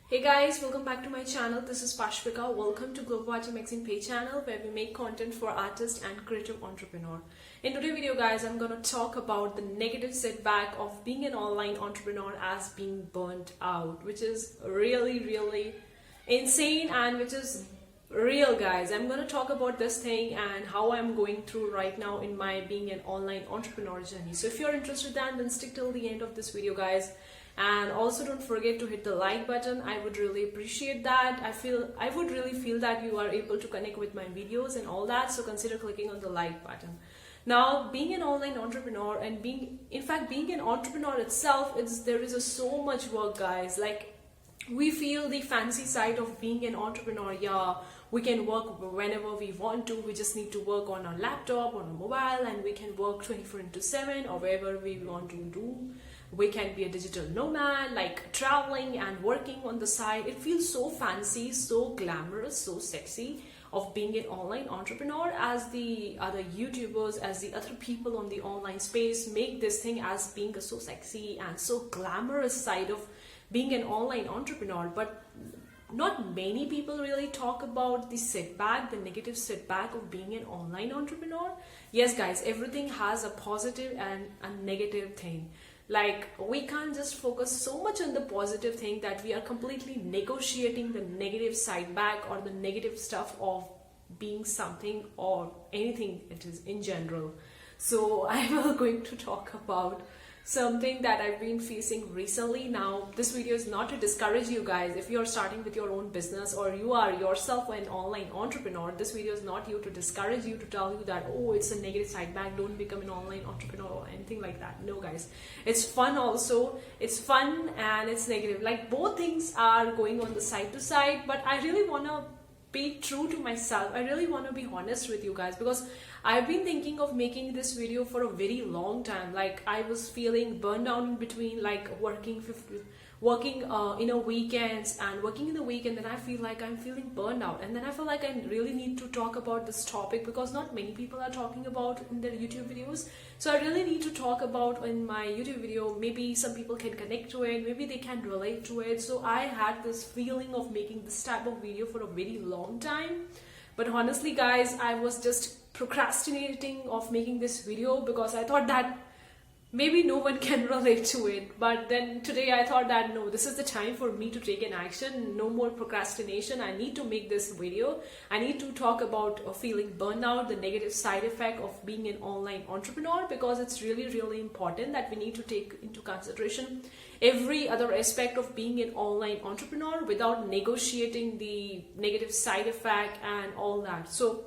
Hey guys, welcome back to my channel. This is Pashvika. Welcome to GLOBO ARTE Magazine page channel where we make content for artists and creative entrepreneur. In today's video guys, I'm going to talk about the negative setback of being an online entrepreneur as being burnt out, which is really insane and which is real guys. I'm going to talk about this thing and how I'm going through right now in my being an online entrepreneur journey. So if you're interested then stick till the end of this video guys. And also don't forget to hit the like button. I would really appreciate that. I would really feel that you are able to connect with my videos and all that, so consider clicking on the like button. Now, being an online entrepreneur and being an entrepreneur itself, there is so much work guys. Like, we feel the fancy side of being an entrepreneur. Yeah, we can work whenever we want to. We just need to work on our laptop, on our mobile, and we can work 24/7 or wherever we want to do. We can be a digital nomad, like traveling and working on the side. It feels so fancy, so glamorous, so sexy of being an online entrepreneur, as the other YouTubers, as the other people on the online space make this thing as being a so sexy and so glamorous side of being an online entrepreneur. But not many people really talk about the setback, the negative setback of being an online entrepreneur. Yes guys, everything has a positive and a negative thing. Like, we can't just focus so much on the positive thing that we are completely negotiating the negative side back or the negative stuff of being something or anything it is in general. So I am going to talk about something that I've been facing recently. Now, this video is not to discourage you guys. If you're starting with your own business or you are yourself an online entrepreneur, this video is not you to discourage you, to tell you that, oh, it's a negative side back, don't become an online entrepreneur or anything like that. No guys, it's fun also. It's fun and it's negative. Like, both things are going on the side to side, but I really want to be true to myself. I really want to be honest with you guys, because I've been thinking of making this video for a very long time. Like, I was feeling burned down in between, like working in a weekends and working in the week, and then I feel like I'm feeling burned out, and then I feel like I really need to talk about this topic because not many people are talking about in their YouTube videos. So I really need to talk about in my YouTube video. Maybe some people can connect to it, maybe they can relate to it. So I had this feeling of making this type of video for a very long time, but honestly guys, I was just procrastinating of making this video because I thought that maybe no one can relate to it. But then today I thought that no, this is the time for me to take an action. No more procrastination. I need to make this video. I need to talk about feeling burnout, the negative side effect of being an online entrepreneur, because it's really important that we need to take into consideration every other aspect of being an online entrepreneur without negotiating the negative side effect and all that. So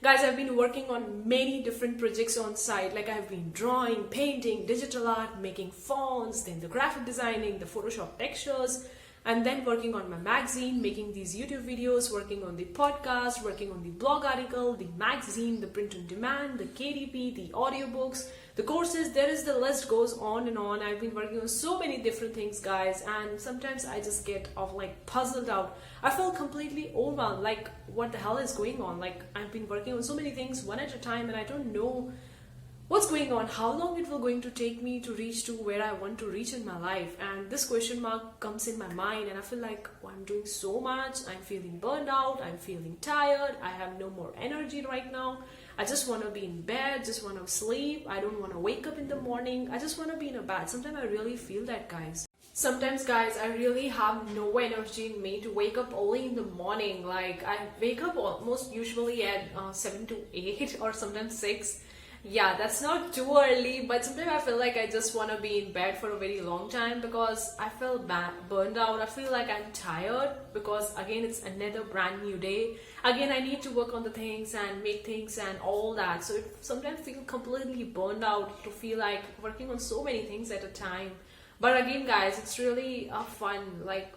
guys, I've been working on many different projects on site. Like, I've been drawing, painting, digital art, making fonts, then the graphic designing, the Photoshop textures, and then working on my magazine, making these YouTube videos, working on the podcast, working on the blog article, the magazine, the print on demand, the KDP, the audiobooks, the courses. The list goes on and on. I've been working on so many different things guys, and sometimes I just get puzzled out. I feel completely overwhelmed, like what the hell is going on. Like, I've been working on so many things one at a time and I don't know what's going on, how long it will going to take me to reach to where I want to reach in my life. And this question mark comes in my mind, and I feel like, oh, I'm doing so much, I'm feeling burned out, I'm feeling tired, I have no more energy right now. I just want to be in bed, just want to sleep. I don't want to wake up in the morning. I just want to be in a bed. Sometimes I really feel that guys. Sometimes guys, I really have no energy in me to wake up early in the morning. Like, I wake up almost usually at 7 to 8 or sometimes 6. Yeah, that's not too early, but sometimes I feel like I just want to be in bed for a very long time because I feel burned out. I feel like I'm tired because again, it's another brand new day. Again, I need to work on the things and make things and all that. So it sometimes feel completely burned out to feel like working on so many things at a time. But again guys, it's really fun. Like,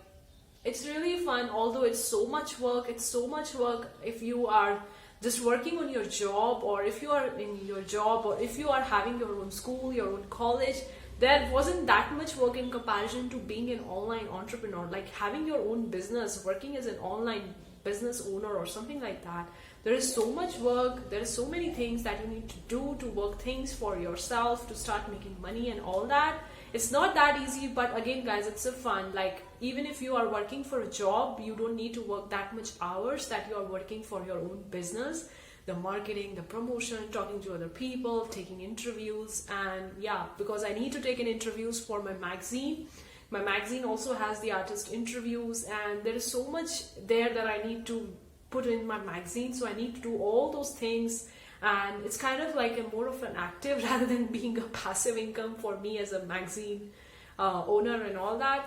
it's really fun, although it's so much work. It's so much work if you are just working on your job, or if you are in your job, or if you are having your own school, your own college. There wasn't that much work in comparison to being an online entrepreneur. Like, having your own business, working as an online business owner or something like that, there is so much work. There are so many things that you need to do to work things for yourself, to start making money and all that. It's not that easy, but again guys, it's a fun. Like even if you are working for a job, you don't need to work that much hours that you are working for your own business. The marketing, the promotion, talking to other people, taking interviews. And yeah, because I need to take in interviews for my magazine. My magazine also has the artist interviews, and there is so much there that I need to put in my magazine. So I need to do all those things, and it's kind of like a more of an active rather than being a passive income for me as a magazine owner and all that.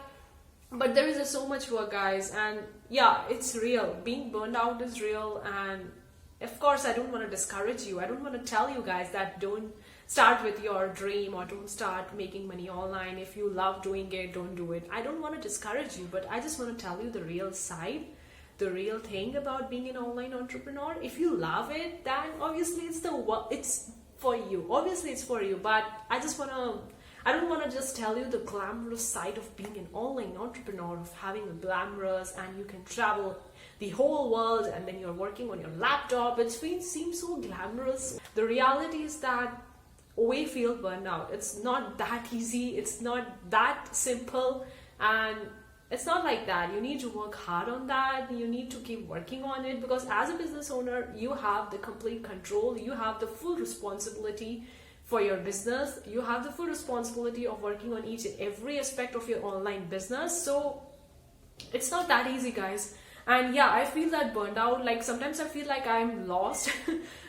But there is just so much work, guys, and yeah, it's real. Being burned out is real, and of course I don't want to discourage you. I don't want to tell you guys that don't start with your dream or don't start making money online. If you love doing it, don't do it. I don't want to discourage you, but I just want to tell you the real side, the real thing about being an online entrepreneur. If you love it, then obviously it's for you. Obviously it's for you, but I don't want to just tell you the glamorous side of being an online entrepreneur, of having a glamorous and you can travel the whole world and then you're working on your laptop. It seems so glamorous. The reality is that we feel burned out. It's not that easy. It's not that simple. And it's not like that. You need to work hard on that. You need to keep working on it, because as a business owner, you have the complete control. You have the full responsibility for your business. You have the full responsibility of working on each and every aspect of your online business. So it's not that easy, guys. And yeah, I feel that burned out. Like sometimes I feel like I'm lost.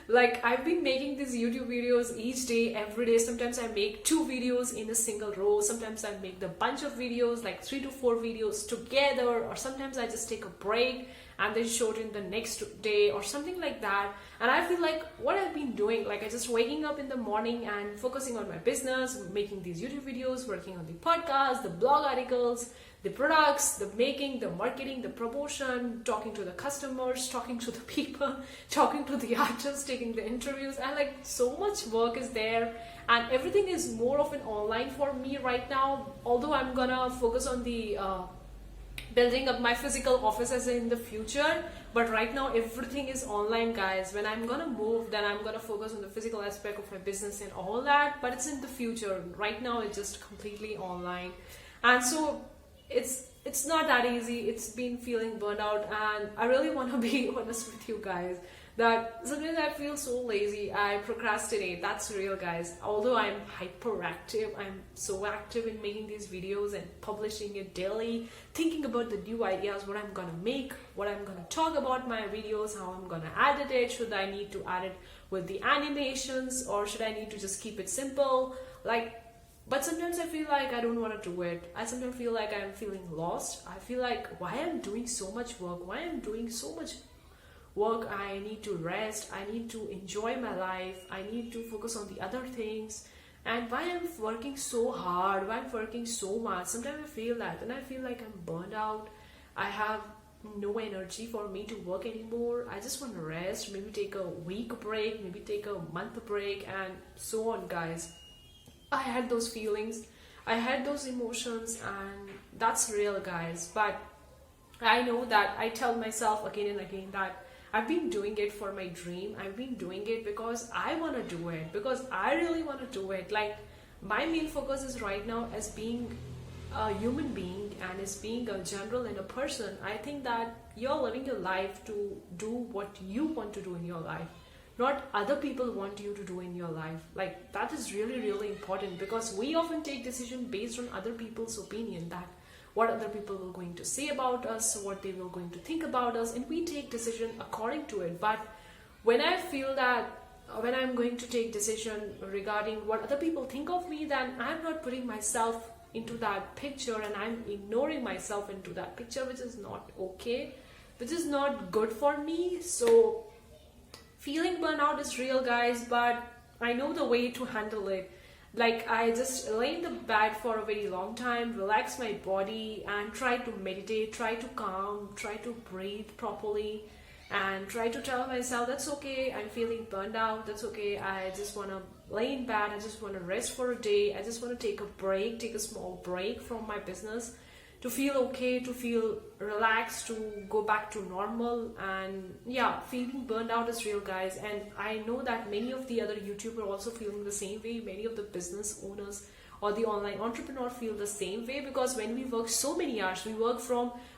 Like I've been making these YouTube videos each day, every day. Sometimes I make 2 videos in a single row. Sometimes I make the bunch of videos, like 3 to 4 videos together. Or sometimes I just take a break and then show it in the next day or something like that. And I feel like what I've been doing, like I just waking up in the morning and focusing on my business, making these YouTube videos, working on the podcast, the blog articles, the products, the making, the marketing, the promotion, talking to the customers, talking to the people, talking to the artists, taking the interviews, and like so much work is there, and everything is more of an online for me right now. Although I'm gonna focus on the building up my physical offices in the future, but right now everything is online, guys. When I'm gonna move, then I'm gonna focus on the physical aspect of my business and all that, but it's in the future. Right now it's just completely online. And so it's not that easy. It's been feeling burned out, and I really want to be honest with you guys that sometimes I feel so lazy. I procrastinate. That's real, guys. Although I'm hyperactive, I'm so active in making these videos and publishing it daily, thinking about the new ideas, what I'm gonna make, what I'm gonna talk about my videos, how I'm gonna edit it. Should I need to add it with the animations, or should I need to just keep it simple? But sometimes I feel like I don't want to do it. I sometimes feel like I'm feeling lost. I feel like why I'm doing so much work, why I'm doing so much work. I need to rest. I need to enjoy my life. I need to focus on the other things. And why I'm working so hard, why I'm working so much. Sometimes I feel that, and I feel like I'm burned out. I have no energy for me to work anymore. I just want to rest, maybe take a week break, maybe take a month break, and so on, guys. I had those feelings, I had those emotions, and that's real, guys. But I know that I tell myself again and again that I've been doing it for my dream. I've been doing it because I want to do it, because I really want to do it. Like my main focus is right now as being a human being and as being a general and a person. I think that you're living your life to do what you want to do in your life, not other people want you to do in your life. Like that is really, really important, because we often take decision based on other people's opinion, that what other people were going to say about us, what they were going to think about us, and we take decision according to it. But when I feel that when I'm going to take decision regarding what other people think of me, then I'm not putting myself into that picture, and I'm ignoring myself into that picture, which is not okay, which is not good for me. So feeling burnout is real, guys, but I know the way to handle it. Like I just lay in the bed for a very long time, relax my body, and try to meditate, try to calm, try to breathe properly, and try to tell myself that's okay, I'm feeling burned out, that's okay, I just want to lay in bed, I just want to rest for a day, I just want to take a break, take a small break from my business, to feel okay, to feel relaxed, to go back to normal. And yeah, feeling burned out is real, guys. And I know that many of the other YouTubers are also feeling the same way. Many of the business owners or the online entrepreneur feel the same way, because when we work so many hours, we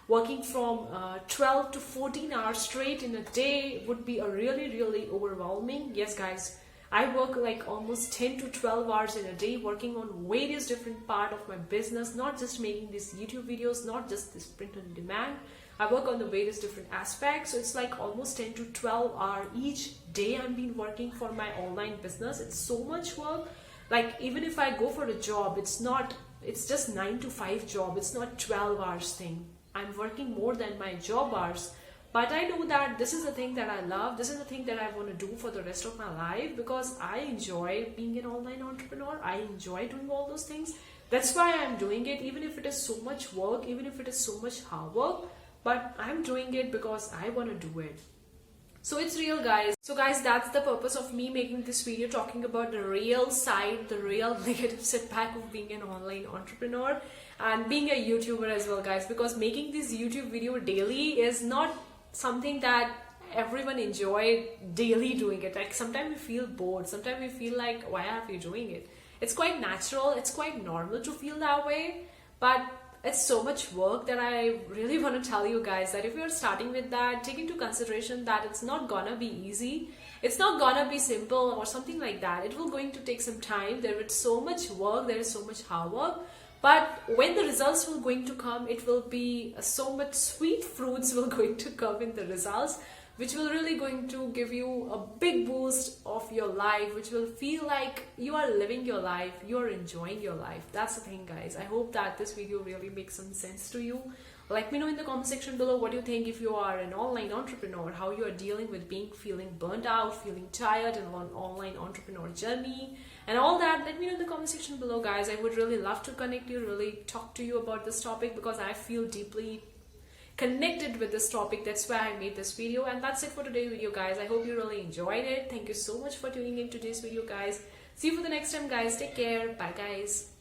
working from 12 to 14 hours straight in a day would be a really overwhelming. Yes guys, I work like almost 10 to 12 hours in a day working on various different part of my business, not just making these YouTube videos, not just this print on demand. I work on the various different aspects, so it's like almost 10 to 12 hours each day I've been working for my online business. It's so much work. Like even if I go for a job, it's just 9 to 5 job. It's not 12 hours thing. I'm working more than my job hours. But I know that this is the thing that I love. This is the thing that I want to do for the rest of my life, because I enjoy being an online entrepreneur. I enjoy doing all those things. That's why I'm doing it, even if it is so much work, even if it is so much hard work. But I'm doing it because I want to do it. So it's real, guys. So guys, that's the purpose of me making this video, talking about the real side, the real negative setback of being an online entrepreneur and being a YouTuber as well, guys. Because making this YouTube video daily is not something that everyone enjoy daily doing it. Like sometimes we feel bored. Sometimes we feel like, why are we doing it? It's quite natural. It's quite normal to feel that way. But it's so much work that I really want to tell you guys that if you're starting with that, take into consideration that it's not gonna be easy. It's not gonna be simple or something like that. It will going to take some time. There is so much work. There is so much hard work. But when the results will going to come, it will be so much sweet fruits will going to come in the results, which will really going to give you a big boost of your life, which will feel like you are living your life, you are enjoying your life. That's the thing, guys. I hope that this video really makes some sense to you. Let me know in the comment section below what you think if you are an online entrepreneur, how you are dealing with feeling burnt out, feeling tired in an online entrepreneur journey and all that. Let me know in the comment section below, guys. I would really love to connect you, really talk to you about this topic, because I feel deeply connected with this topic. That's why I made this video. And that's it for today's video, guys. I hope you really enjoyed it. Thank you so much for tuning in today's video, guys. See you for the next time, guys. Take care. Bye, guys.